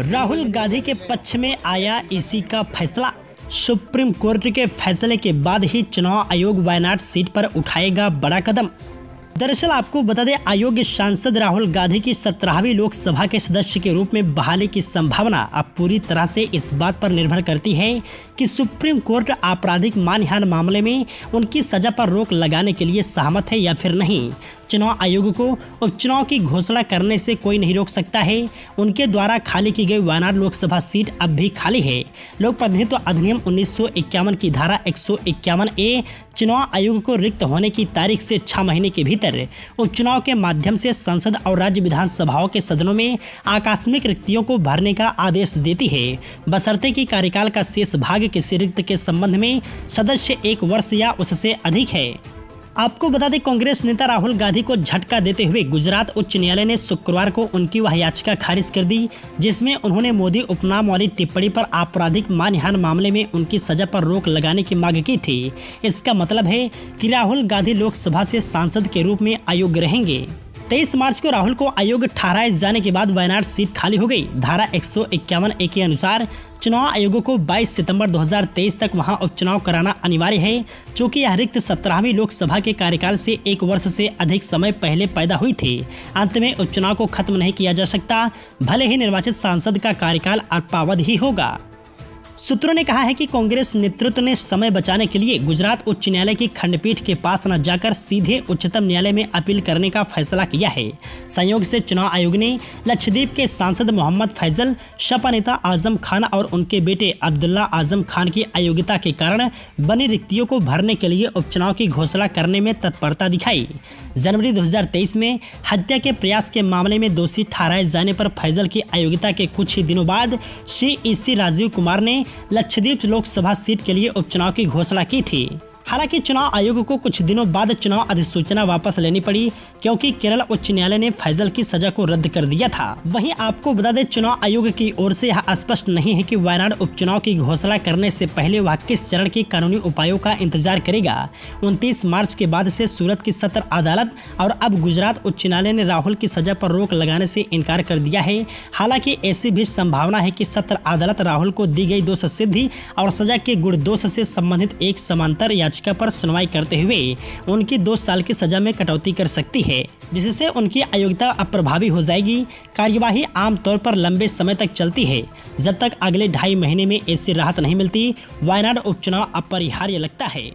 राहुल गांधी के पक्ष में आया ईसी का फैसला। सुप्रीम कोर्ट के फैसले के बाद ही चुनाव आयोग वायनाड सीट पर उठाएगा बड़ा कदम। दरअसल आपको बता दें, आयोग सांसद राहुल गांधी की 17वीं लोकसभा के सदस्य के रूप में बहाली की संभावना अब पूरी तरह से इस बात पर निर्भर करती है कि सुप्रीम कोर्ट आपराधिक मानहानि मामले में उनकी सजा पर रोक लगाने के लिए सहमत है या फिर नहीं। चुनाव आयोग को उपचुनाव की घोषणा करने से कोई नहीं रोक सकता है। उनके द्वारा खाली की गई वायनाड लोकसभा सीट अब भी खाली है। लोक प्रतिनिधित्व अधिनियम 1951 की धारा 151A चुनाव आयोग को रिक्त होने की तारीख से 6 महीने के भीतर उपचुनाव के माध्यम से संसद और राज्य विधानसभाओं के सदनों में आकस्मिक रिक्तियों को भरने का आदेश देती है, बशर्ते कि कार्यकाल का शेष भाग किसी रिक्त के संबंध में सदस्य 1 वर्ष या उससे अधिक है। आपको बता दें, कांग्रेस नेता राहुल गांधी को झटका देते हुए गुजरात उच्च न्यायालय ने शुक्रवार को उनकी वह याचिका खारिज कर दी, जिसमें उन्होंने मोदी उपनाम वाली टिप्पणी पर आपराधिक मानहानि मामले में उनकी सजा पर रोक लगाने की मांग की थी। इसका मतलब है कि राहुल गांधी लोकसभा से सांसद के रूप में अयोग्य रहेंगे। 23 मार्च को राहुल को अयोग्य ठहराए जाने के बाद वायनाड सीट खाली हो गई। धारा 151A के अनुसार चुनाव आयोग को 22 सितंबर 2023 तक वहां उपचुनाव कराना अनिवार्य है, चूँकि यह रिक्त 17वीं लोकसभा के कार्यकाल से 1 वर्ष से अधिक समय पहले पैदा हुई थी। अंत में उपचुनाव को खत्म नहीं किया जा सकता, भले ही निर्वाचित सांसद का कार्यकाल अल्पावधि ही होगा। सूत्रों ने कहा है कि कांग्रेस नेतृत्व ने समय बचाने के लिए गुजरात उच्च न्यायालय की खंडपीठ के पास न जाकर सीधे उच्चतम न्यायालय में अपील करने का फैसला किया है। संयोग से चुनाव आयोग ने लक्षद्वीप के सांसद मोहम्मद फैजल, सपा नेता आजम खान और उनके बेटे अब्दुल्ला आजम खान की अयोग्यता के कारण बनी रिक्तियों को भरने के लिए उपचुनाव की घोषणा करने में तत्परता दिखाई। जनवरी 2023 में हत्या के प्रयास के मामले में दोषी ठहराए जाने पर फैजल की अयोग्यता के कुछ ही दिनों बाद CEC राजीव कुमार ने लक्षद्वीप लोकसभा सीट के लिए उपचुनाव की घोषणा की थी। हालांकि चुनाव आयोग को कुछ दिनों बाद चुनाव अधिसूचना वापस लेनी पड़ी, क्योंकि केरल उच्च न्यायालय ने फैजल की सजा को रद्द कर दिया था। वहीं आपको बता दें, चुनाव आयोग की ओर से यह स्पष्ट नहीं है कि वायनाड उपचुनाव की घोषणा करने से पहले वह किस चरण के कानूनी उपायों का इंतजार करेगा। 29 मार्च के बाद से सूरत की सत्र अदालत और अब गुजरात उच्च न्यायालय ने राहुल की सजा पर रोक लगाने से इनकार कर दिया है। हालांकि ऐसी भी संभावना है कि सत्र अदालत राहुल को दी गई दोष सिद्धि और सजा के गुण दोष से संबंधित एक समांतर याचिका पर सुनवाई करते हुए उनकी 2 साल की सजा में कटौती कर सकती है, जिससे उनकी अयोग्यता अप्रभावी हो जाएगी। कार्यवाही आमतौर पर लंबे समय तक चलती है, जब तक अगले 2.5 महीने में ऐसी राहत नहीं मिलती। वायनाड उपचुनाव अपरिहार्य लगता है।